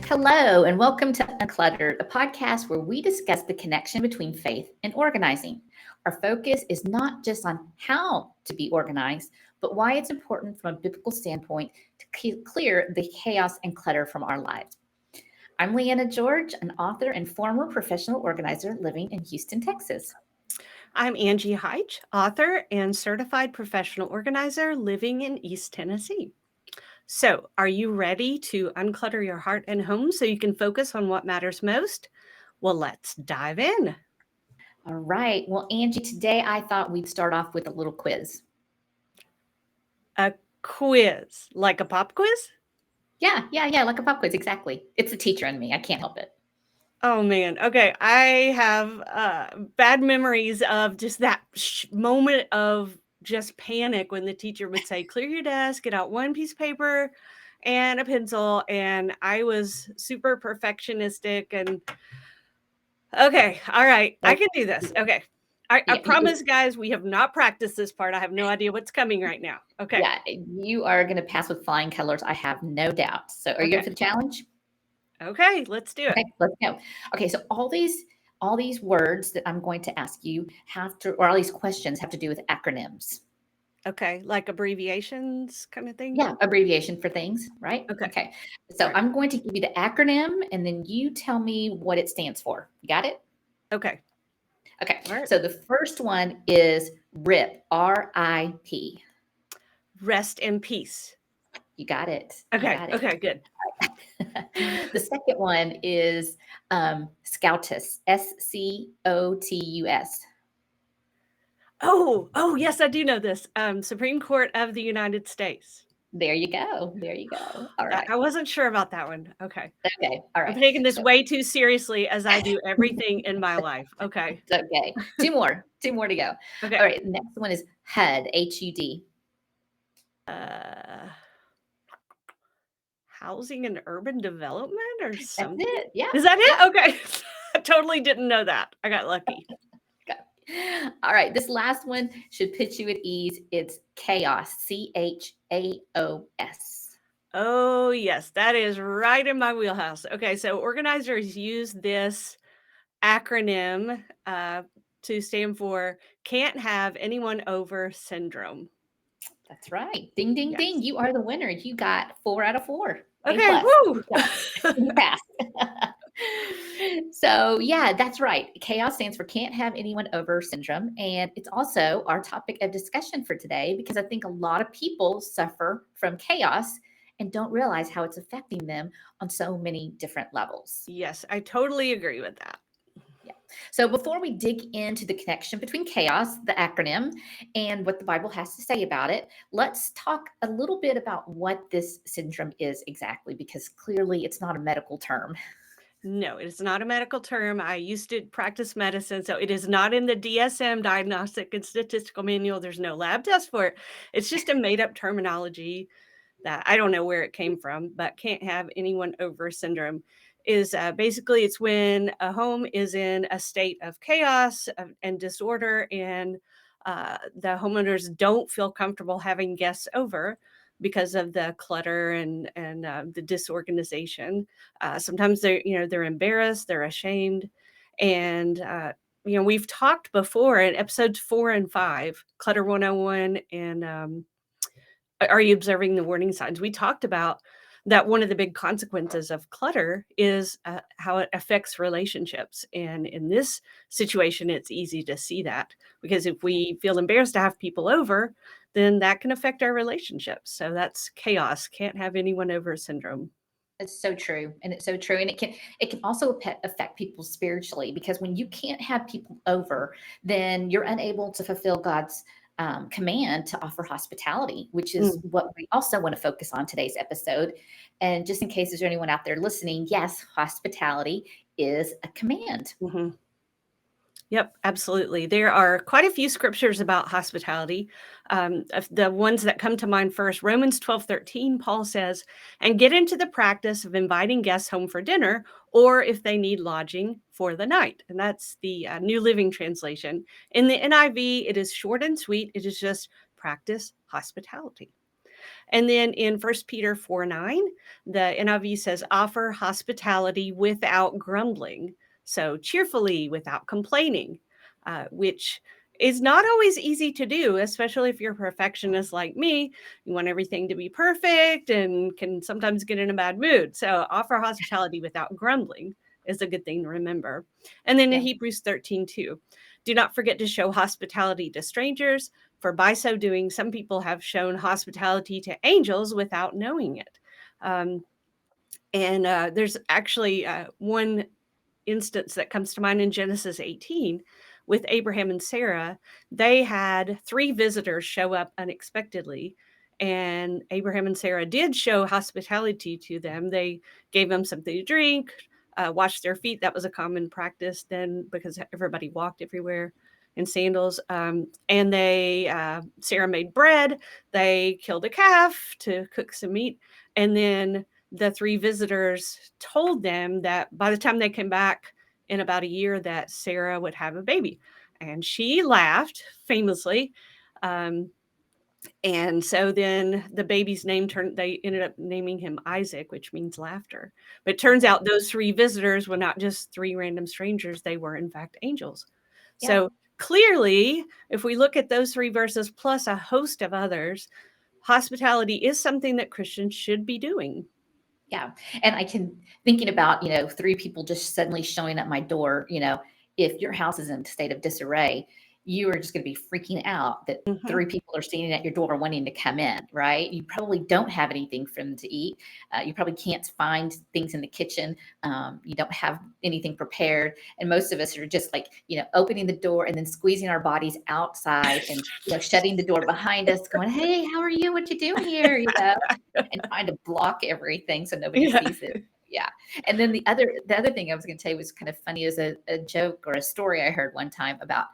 Hello, and welcome to Uncluttered, a podcast where we discuss the connection between faith and organizing. Our focus is not just on how to be organized, but why it's important from a biblical standpoint to clear the chaos and clutter from our lives. I'm Liana George, an author and former professional organizer living in Houston, Texas. I'm Angie Heitch, author and certified professional organizer living in East Tennessee. So, are you ready to unclutter your heart and home so you can focus on what matters most? Well, let's dive in. All right. Well, Angie, today I thought we'd start off with a little quiz. A quiz, like a pop quiz? Yeah, like a pop quiz, exactly. It's the teacher in me. I can't help it. Oh man. Okay. I have bad memories of just that moment of just panic when the teacher would say, clear your desk, get out one piece of paper and a pencil. And I was super perfectionistic and okay. All right. I can do this. Okay. I Yeah, promise, guys, we have not practiced this part. I have no idea what's coming right now. Okay. yeah, you are going to pass with flying colors. I have no doubt. So, are you Okay. ready for the challenge? Okay. Let's do it. Okay, let's go. Okay, so all these words that I'm going to ask you have to, or all these questions have to do with acronyms. Okay. Like abbreviations kind of thing. Yeah, abbreviation for things, right? Okay. Okay. So All right. I'm going to give you the acronym, and then you tell me what it stands for. You got it? Okay. Okay. All right. So the first one is RIP, R-I-P. Rest in peace. You got it. You Okay. got it. Okay. Good. The second one is SCOTUS, SCOTUS. Oh, yes, I do know this. Supreme Court of the United States. There you go. There you go. All right. I wasn't sure about that one. Okay. Okay. All I'm right. taking this So way too seriously as I do everything in my life. Okay. it's okay. Two more. Two more to go. Okay. All right. The next one is HUD, HUD. Uh, housing and urban development or That's something? it. Yeah. Is that Yeah. it? Okay. I totally didn't know that. I got lucky. All right. This last one should put you at ease. It's chaos, CHAOS. Oh, yes, that is right in my wheelhouse. Okay, so organizers use this acronym to stand for Can't Have Anyone Over Syndrome. That's right. Ding, ding, ding. Yes. You are the winner. You got 4 out of 4. A Okay, plus. woo! Good job. You passed. So, yeah, that's right. Chaos stands for can't have anyone over syndrome. And it's also our topic of discussion for today because I think a lot of people suffer from chaos and don't realize how it's affecting them on so many different levels. Yes, I totally agree with that. Yeah. So before we dig into the connection between chaos, the acronym, and what the Bible has to say about it, let's talk a little bit about what this syndrome is exactly, because clearly it's not a medical term. No, it is not a medical term. I used to practice medicine, so it is not in the DSM, Diagnostic and Statistical Manual. There's no lab test for it. It's just a made up terminology that I don't know where it came from, but can't have anyone over syndrome is basically it's when a home is in a state of chaos and disorder, and the homeowners don't feel comfortable having guests over because of the clutter and the disorganization. Sometimes they're embarrassed, they're ashamed, and we've talked before in episodes 4 and 5, Clutter 101 and are you observing the warning signs? We talked about that one of the big consequences of clutter is how it affects relationships. And in this situation, it's easy to see that because if we feel embarrassed to have people over, then that can affect our relationships. So that's chaos. Can't have anyone over syndrome. It's so true, and it's so true, and it can also affect people spiritually because when you can't have people over, then you're unable to fulfill God's command to offer hospitality, which is Mm. what we also want to focus on today's episode. And just in case there's anyone out there listening, yes, hospitality is a command. Mhm. Yep, absolutely. There are quite a few scriptures about hospitality. Of the ones that come to mind first, Romans 12:13, Paul says, and get into the practice of inviting guests home for dinner, or if they need lodging for the night. And that's the New Living Translation. In the NIV, it is short and sweet. It is just practice hospitality. And then in 1 Peter 4:9, the NIV says, offer hospitality without grumbling. So cheerfully, without complaining, which is not always easy to do, especially if you're a perfectionist like me. You want everything to be perfect and can sometimes get in a bad mood. So offer hospitality without grumbling is a good thing to remember. And then in Yeah. Hebrews 13:2, do not forget to show hospitality to strangers, for by so doing, some people have shown hospitality to angels without knowing it. And there's actually one instance that comes to mind in Genesis 18 with Abraham and Sarah. They had 3 visitors show up unexpectedly, and Abraham and Sarah did show hospitality to them. They gave them something to drink, washed their feet. That was a common practice then because everybody walked everywhere in sandals. And Sarah made bread. They killed a calf to cook some meat, and then the 3 visitors told them that by the time they came back in about a year that Sarah would have a baby. And she laughed famously. And so then the baby's name they ended up naming him Isaac, which means laughter. But it turns out those 3 visitors were not just 3 random strangers. They were in fact angels. Yeah. So clearly, if we look at those 3 verses plus a host of others, hospitality is something that Christians should be doing. Yeah. And I can thinking about, 3 people just suddenly showing at my door, if your house is in a state of disarray, you are just going to be freaking out that Mhm. 3 people are standing at your door wanting to come in, right? You probably don't have anything for them to eat. You probably can't find things in the kitchen. You don't have anything prepared. And most of us are just like, opening the door and then squeezing our bodies outside and, shutting the door behind us going, hey, how are you? What you doing here? And trying to block everything so nobody Yeah. sees it. Yeah. And then the other thing I was going to tell you was kind of funny is a joke or a story I heard one time about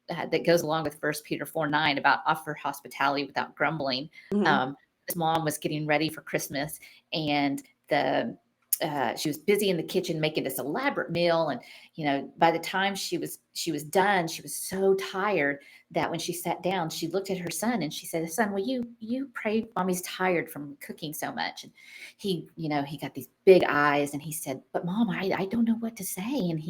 that goes along with 1 Peter 4:9 about offer hospitality without grumbling. Mhm. His mom was getting ready for Christmas, and she was busy in the kitchen making this elaborate meal, and by the time she was done, she was so tired that when she sat down, she looked at her son and she said, "Son, will you pray? Mommy's tired from cooking so much." And he got these big eyes and he said, "But Mom, I don't know what to say." And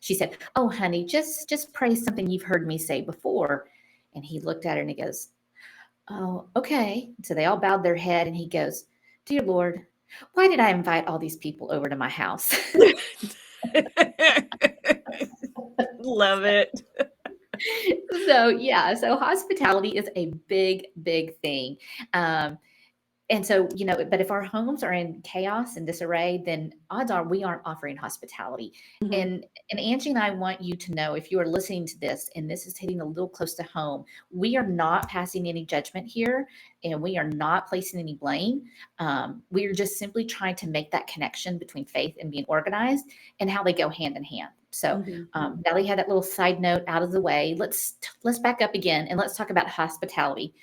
she said, "Oh, honey, just pray something you've heard me say before." And he looked at her and he goes, "Oh, okay." So they all bowed their head and he goes, "Dear Lord, why did I invite all these people over to my house?" Love it. So hospitality is a big, big thing. And so, but if our homes are in chaos and disarray, then odds are we aren't offering hospitality. Mhm. And Angie and I want you to know, if you are listening to this and this is hitting a little close to home, we are not passing any judgment here, and we are not placing any blame. We are just simply trying to make that connection between faith and being organized and how they go hand in hand. So Mhm. now we had that little side note out of the way. Let's back up again and let's talk about hospitality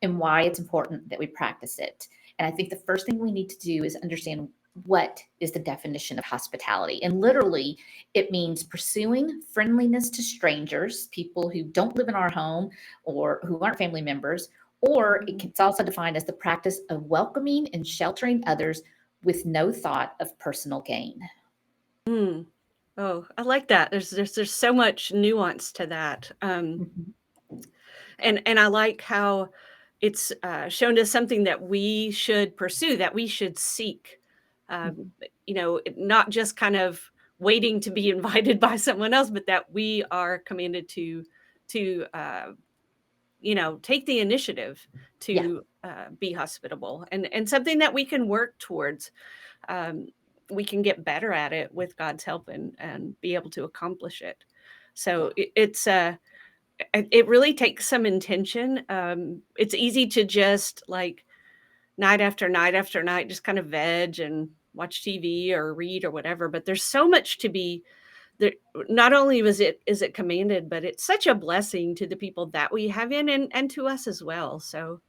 and why it's important that we practice it. And I think the first thing we need to do is understand what is the definition of hospitality. And literally, it means pursuing friendliness to strangers, people who don't live in our home or who aren't family members, or it's also defined as the practice of welcoming and sheltering others with no thought of personal gain. Mm. Oh, I like that. There's so much nuance to that. Mhm. And I like how it's shown as something that we should pursue, that we should seek. Um, Mhm. Not just kind of waiting to be invited by someone else, but that we are commanded to take the initiative Yeah. to be hospitable, and something that we can work towards. Um, we can get better at it with God's help and be able to accomplish it. Yeah. So it really takes some intention. It's easy to just like night after night after night, just kind of veg and watch TV or read or whatever. But there's so much to be there. Not only is it commanded, but it's such a blessing to the people that we have in and to us as well. So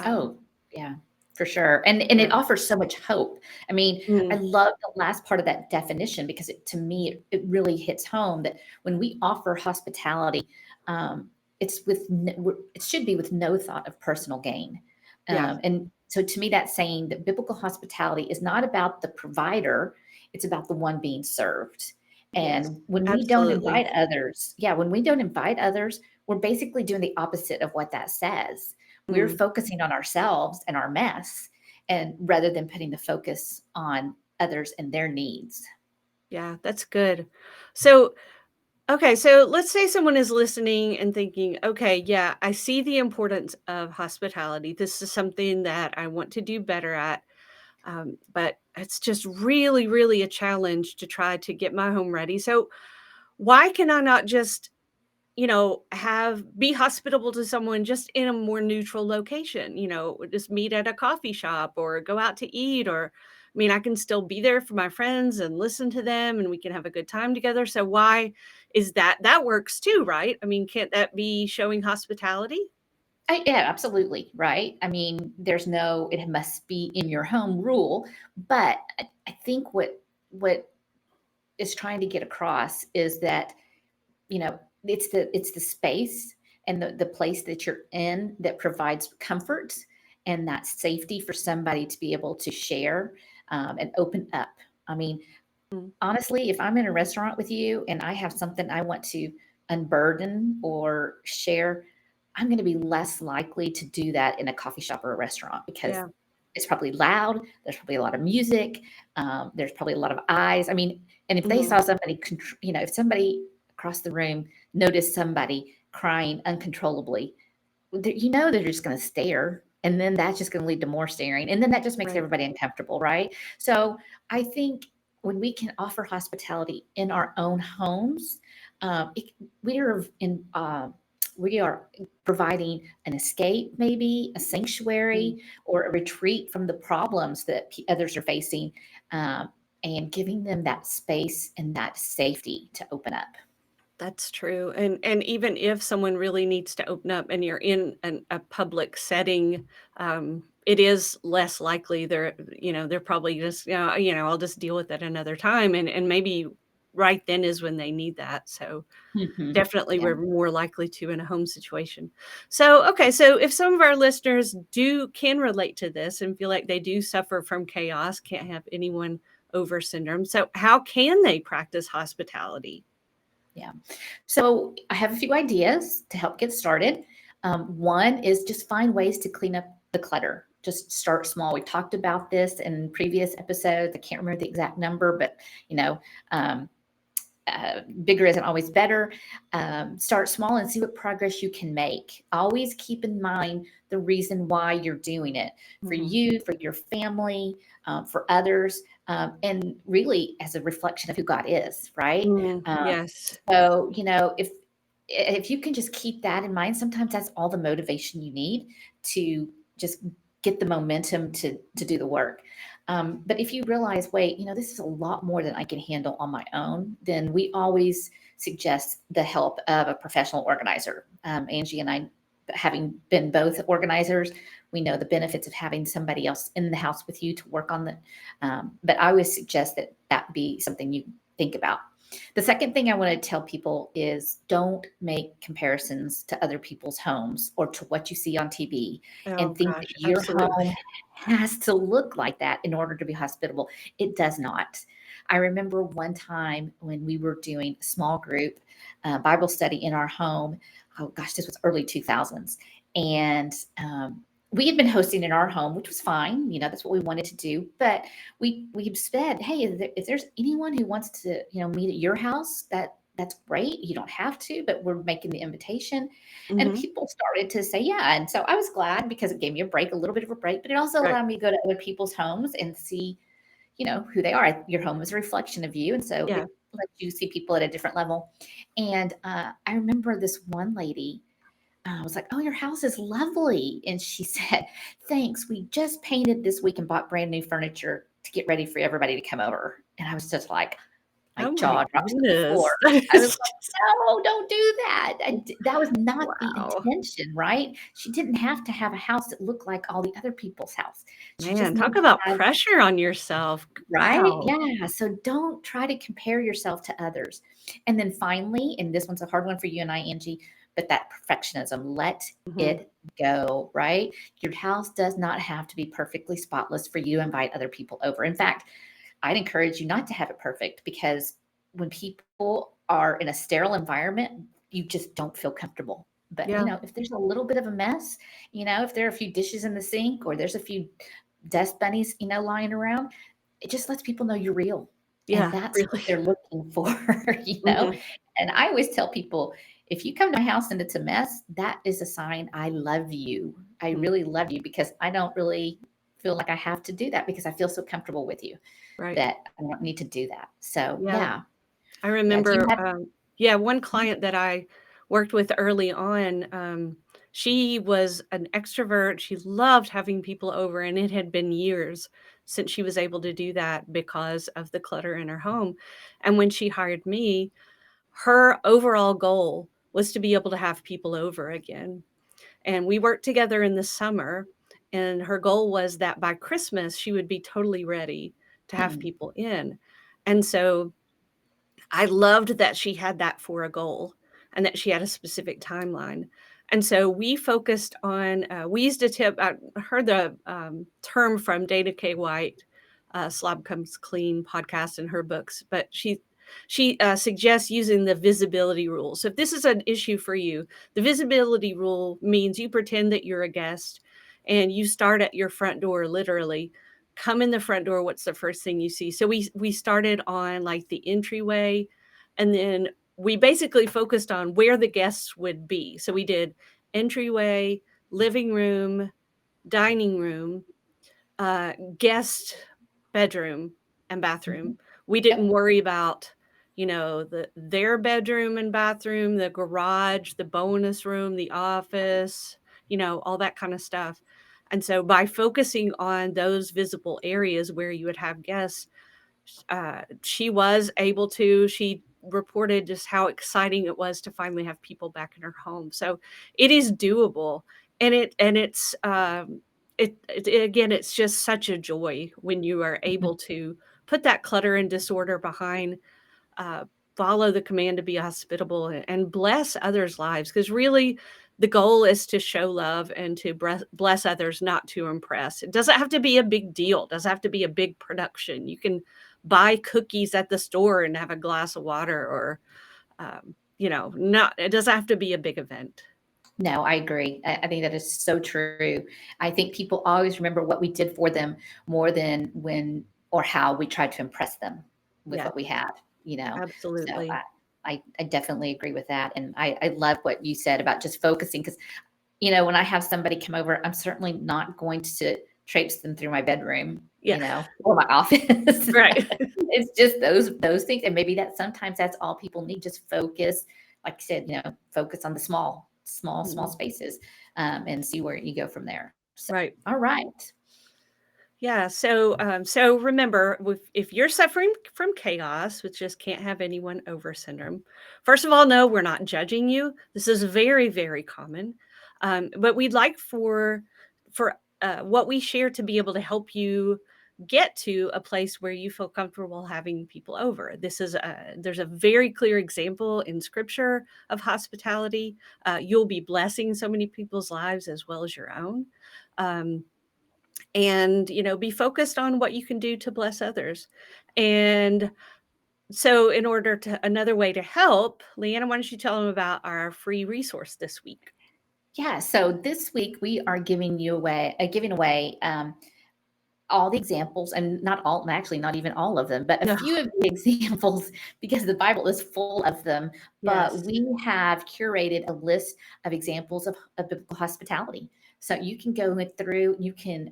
um, Oh, yeah, for sure. And yeah. it offers so much hope. I mean, I Mm, love the last part of that definition because to me, it really hits home that when we offer hospitality, um, it should be with no thought of personal gain. Yeah. And so to me, that's saying that biblical hospitality is not about the provider, it's about the one being served. Yes. And when we don't Absolutely. invite others, yeah, when we don't invite others, we're basically doing the opposite of what that says. We're Mm. focusing on ourselves and our mess, and rather than putting the focus on others and their needs. Yeah, that's good. So, okay, so let's say someone is listening and thinking, okay, yeah, I see the importance of hospitality. This is something that I want to do better at. But it's just really, really a challenge to try to get my home ready. So, why can I not just, have be hospitable to someone just in a more neutral location? Just meet at a coffee shop or go out to eat, or I mean, I can still be there for my friends and listen to them and we can have a good time together. So why is that works too, right? I mean, can't that be showing hospitality? Yeah, absolutely. Right. I mean, there's no, it must be in your home rule, but I think what is trying to get across is that, it's the space and the place that you're in that provides comfort and that safety for somebody to be able to share, and open up. I mean, Mm. honestly, if I'm in a restaurant with you and I have something I want to unburden or share, I'm going to be less likely to do that in a coffee shop or a restaurant because Yeah. it's probably loud. There's probably a lot of music. There's probably a lot of eyes. I mean, and if they Mhm. saw somebody, if somebody across the room noticed somebody crying uncontrollably, they're just going to stare. And then that's just going to lead to more staring. And then that just makes Right. everybody uncomfortable, right? So I think when we can offer hospitality in our own homes, it, we are in. We are providing an escape, maybe a Mm. sanctuary or a retreat from the problems that others are facing, um, and giving them that space and that safety to open up. That's true, and even if someone really needs to open up and you're in a public setting, it is less likely they're probably just, I'll just deal with it another time, and maybe right then is when they need that, so Mhm. definitely Yeah. we're more likely to in a home situation. So, okay, so if some of our listeners can relate to this and feel like they do suffer from chaos, can't have anyone over syndrome, so how can they practice hospitality? Yeah. So I have a few ideas to help get started. One is just find ways to clean up the clutter. Just start small. We talked about this in previous episodes. I can't remember the exact number, but you know, um, bigger isn't always better. Start small and see what progress you can make. Always keep in mind the reason why you're doing it for Mhm. you, for your family, for others, and really as a reflection of who God is, right? Mm, Um, yes. so, if you can just keep that in mind, sometimes that's all the motivation you need to just get the momentum to do the work. But if you realize, wait, this is a lot more than I can handle on my own, then we always suggest the help of a professional organizer. Angie and I, having been both organizers, we know the benefits of having somebody else in the house with you to work on the. But I always suggest that that be something you think about. The second thing I want to tell people is don't make comparisons to other people's homes or to what you see on TV Oh and think that gosh, your absolutely. home has to look like that in order to be hospitable. It does not. I remember one time when we were doing a small group Bible study in our home. Oh gosh, this was early 2000s. And we had been hosting in our home, which was fine. That's what we wanted to do. But we said, hey, if there's anyone who wants to, meet at your house, that's great. You don't have to, but we're making the invitation. And Mhm. people started to say, yeah. And so I was glad because it gave me a little bit of a break, but it also Right. allowed me to go to other people's homes and see, who they are. Your home is a reflection of you. And so Yeah. it lets you see people at a different level. And I remember this one lady, I was like, oh, your house is lovely. And she said, thanks. We just painted this week and bought brand new furniture to get ready for everybody to come over. And I was just like, my Oh my jaw dropped to the floor. goodness. I was It's like, just no, don't do that. That was not the wow. intention, right? She didn't have to have a house that looked like all the other people's house. She just Man, talk needed to about have. pressure on yourself. Right? Wow. Yeah. So don't try to compare yourself to others. And then finally, and this one's a hard one for you and I, Angie, but that perfectionism, let Mhm. it go, right? Your house does not have to be perfectly spotless for you to invite other people over. In fact, I'd encourage you not to have it perfect, because when people are in a sterile environment, you just don't feel comfortable. But, Yeah. if there's a little bit of a mess, if there are a few dishes in the sink, or there's a few dust bunnies, lying around, it just lets people know you're real. And Yeah, that's what really. they're looking for, you know? Mhm. And I always tell people, if you come to my house and it's a mess, that is a sign I love you. I Mm. really love you, because I don't really feel like I have to do that, because I feel so comfortable with you Right. that I don't need to do that. So Yeah. yeah. I Yeah. Do you remember, have yeah, one client that I worked with early on, she was an extrovert. She loved having people over, and it had been years since she was able to do that because of the clutter in her home. And when she hired me, her overall goal was to be able to have people over again. And we worked together in the summer, and her goal was that by Christmas, she would be totally ready to have hmm, people in. And so I loved that she had that for a goal and that she had a specific timeline. And so we focused on, we used a tip. I heard the term from Dana K. White, Slob Comes Clean podcast in her books, but she suggests using the visibility rule. So if this is an issue for you, the visibility rule means you pretend that you're a guest and you start at your front door, literally come in the front door. What's the first thing you see? So we started on like the entryway, and then we basically focused on where the guests would be. So we did entryway, living room, dining room, guest bedroom, and bathroom. hmm, We yep. didn't worry about, their bedroom and bathroom, the garage, the bonus room, the office, all that kind of stuff. And so by focusing on those visible areas where you would have guests, she was able to, she reported just how exciting it was to finally have people back in her home. So it is doable. And again, it's just such a joy when you are able to put that clutter and disorder behind, uh, follow the command to be hospitable, and bless others' lives. Because really, the goal is to show love and to bless others, not to impress. It doesn't have to be a big deal. It doesn't have to be a big production. You can buy cookies at the store and have a glass of water, or not. It doesn't have to be a big event. No, I agree. I think that is so true. I think people always remember what we did for them more than when or how we tried to impress them with Yeah, what we had, So absolutely. I definitely agree with that. And I love what you said about just focusing, because, when I have somebody come over, I'm certainly not going to traipse them through my bedroom, Yeah, or my office. right. It's just those things. And maybe that sometimes that's all people need. Just focus, like you said, focus on the small Mhm. spaces, and see where you go from there. So, Right. all right. Yeah. So remember, if you're suffering from chaos, which just can't have anyone over syndrome, first of all, no, we're not judging you. This is very, very common, but we'd like for what we share to be able to help you get to a place where you feel comfortable having people over. There's a very clear example in Scripture of hospitality. You'll be blessing so many people's lives as well as your own. Um, and be focused on what you can do to bless others. And so in order to another way to help, Leanna, why don't you tell them about our free resource this week? Yeah. So this week we are giving away all the examples, and not all, actually not even all of them, but a No. few of the examples, because the Bible is full of them. But Yes. we have curated a list of examples of biblical hospitality. So you can go through, you can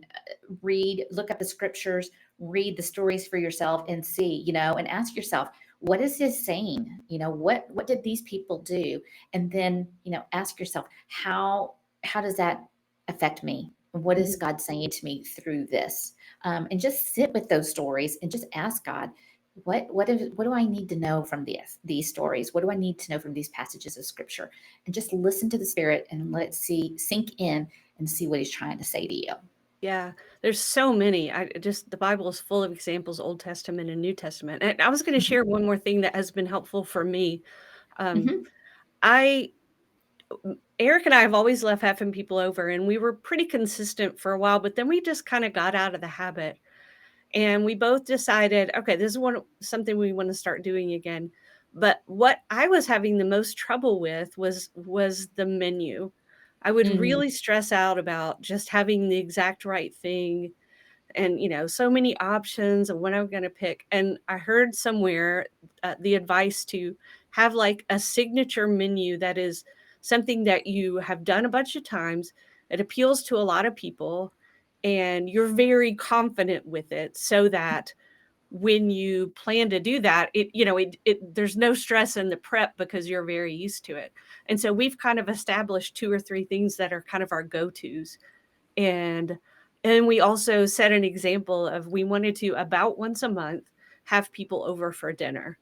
look up the scriptures, read the stories for yourself, and see, and ask yourself, what is this saying? What did these people do? And then, ask yourself, how does that affect me? What is Mhm. God saying to me through this? And just sit with those stories and just ask God, what do I need to know from these stories? What do I need to know from these passages of scripture? And just listen to the Spirit and let it sink in and see what He's trying to say to you. Yeah, there's so many. The Bible is full of examples, Old Testament and New Testament. And I was going to Mhm, share one more thing that has been helpful for me. Um, mhm, I Eric and I have always loved having people over, and we were pretty consistent for a while, but then we just kind of got out of the habit. And we both decided, okay, this is something we want to start doing again. But what I was having the most trouble with was the menu. I would Mm, really stress out about just having the exact right thing, and so many options and what I'm going to pick. And I heard somewhere the advice to have like a signature menu that is something that you have done a bunch of times. It appeals to a lot of people, and you're very confident with it, so that when you plan to do that, there's no stress in the prep because you're very used to it. And so we've kind of established 2 or 3 things that are kind of our go-tos. And we also set an example of, we wanted to, about once a month, have people over for dinner.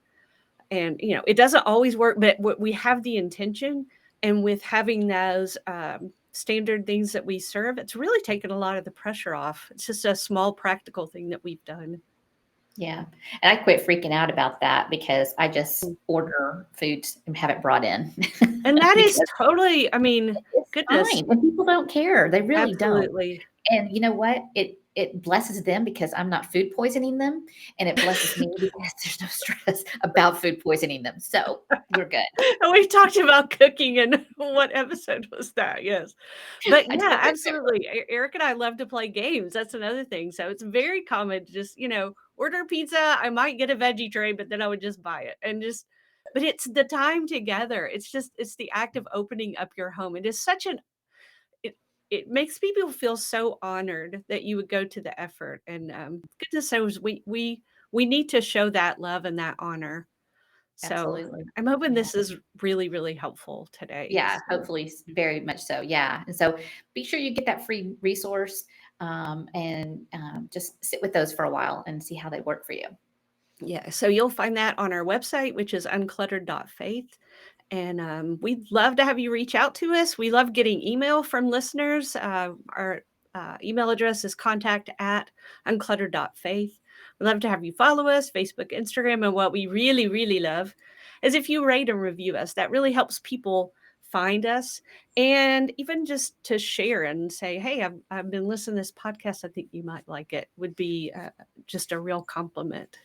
And it doesn't always work, but we have the intention. And with having those standard things that we serve, it's really taken a lot of the pressure off. It's just a small practical thing that we've done. yeah. And I quit freaking out about that because I just Mm. order foods and have it brought in. And that is Because totally, I mean, it's goodness, fine. And people don't care. They really don't. absolutely. And you know what? It blesses them because I'm not food poisoning them, and it blesses me because there's no stress about food poisoning them. So we're good. And we've talked about cooking, and what episode was that? Yes. But I don't yeah, remember. absolutely. Eric and I love to play games. That's another thing. So it's very common to just, order pizza. I might get a veggie tray, but then I would just buy it, but it's the time together. It's the act of opening up your home. It is such it, it makes people feel so honored that you would go to the effort. And goodness knows, we need to show that love and that honor. So Absolutely. I'm hoping Yeah. this is really, really helpful today. Yeah, So, hopefully very much so. Yeah. And so be sure you get that free resource, and just sit with those for a while and see how they work for you. yeah, so you'll find that on our website, which is uncluttered.faith. And we'd love to have you reach out to us. We love getting email from listeners. Our email address is contact@uncluttered.faith. We'd love to have you follow us, Facebook, Instagram. And what we really, really love is if you rate and review us. That really helps people find us, and even just to share and say, hey, I've been listening to this podcast. I think you might like it, would be just a real compliment.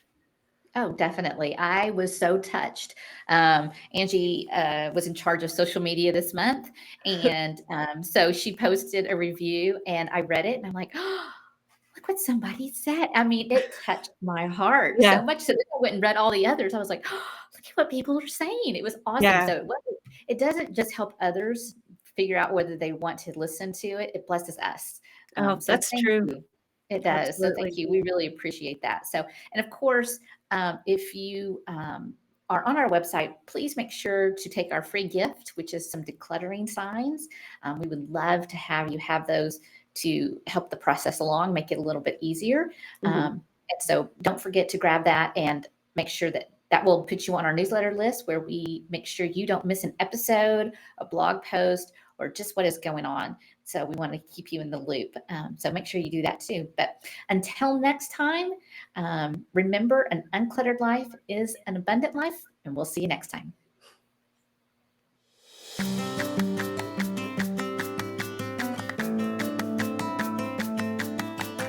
Oh, definitely. I was so touched. Angie was in charge of social media this month. And so she posted a review and I read it and I'm like, oh, look what somebody said. I mean, it touched my heart Yeah. so much so that I went and read all the others. I was like, oh, look at what people are saying. It was awesome. Yeah. So it doesn't just help others figure out whether they want to listen to it, it blesses us. Oh, So that's thank true. you. It does. So thank Absolutely. you. We really appreciate that. So, and of course, if you are on our website, please make sure to take our free gift, which is some decluttering signs. We would love to have you have those to help the process along, make it a little bit easier. Mhm. And so don't forget to grab that and make sure that that will put you on our newsletter list where we make sure you don't miss an episode, a blog post, or just what is going on. So we want to keep you in the loop. So make sure you do that too. But until next time, remember, an uncluttered life is an abundant life, and we'll see you next time.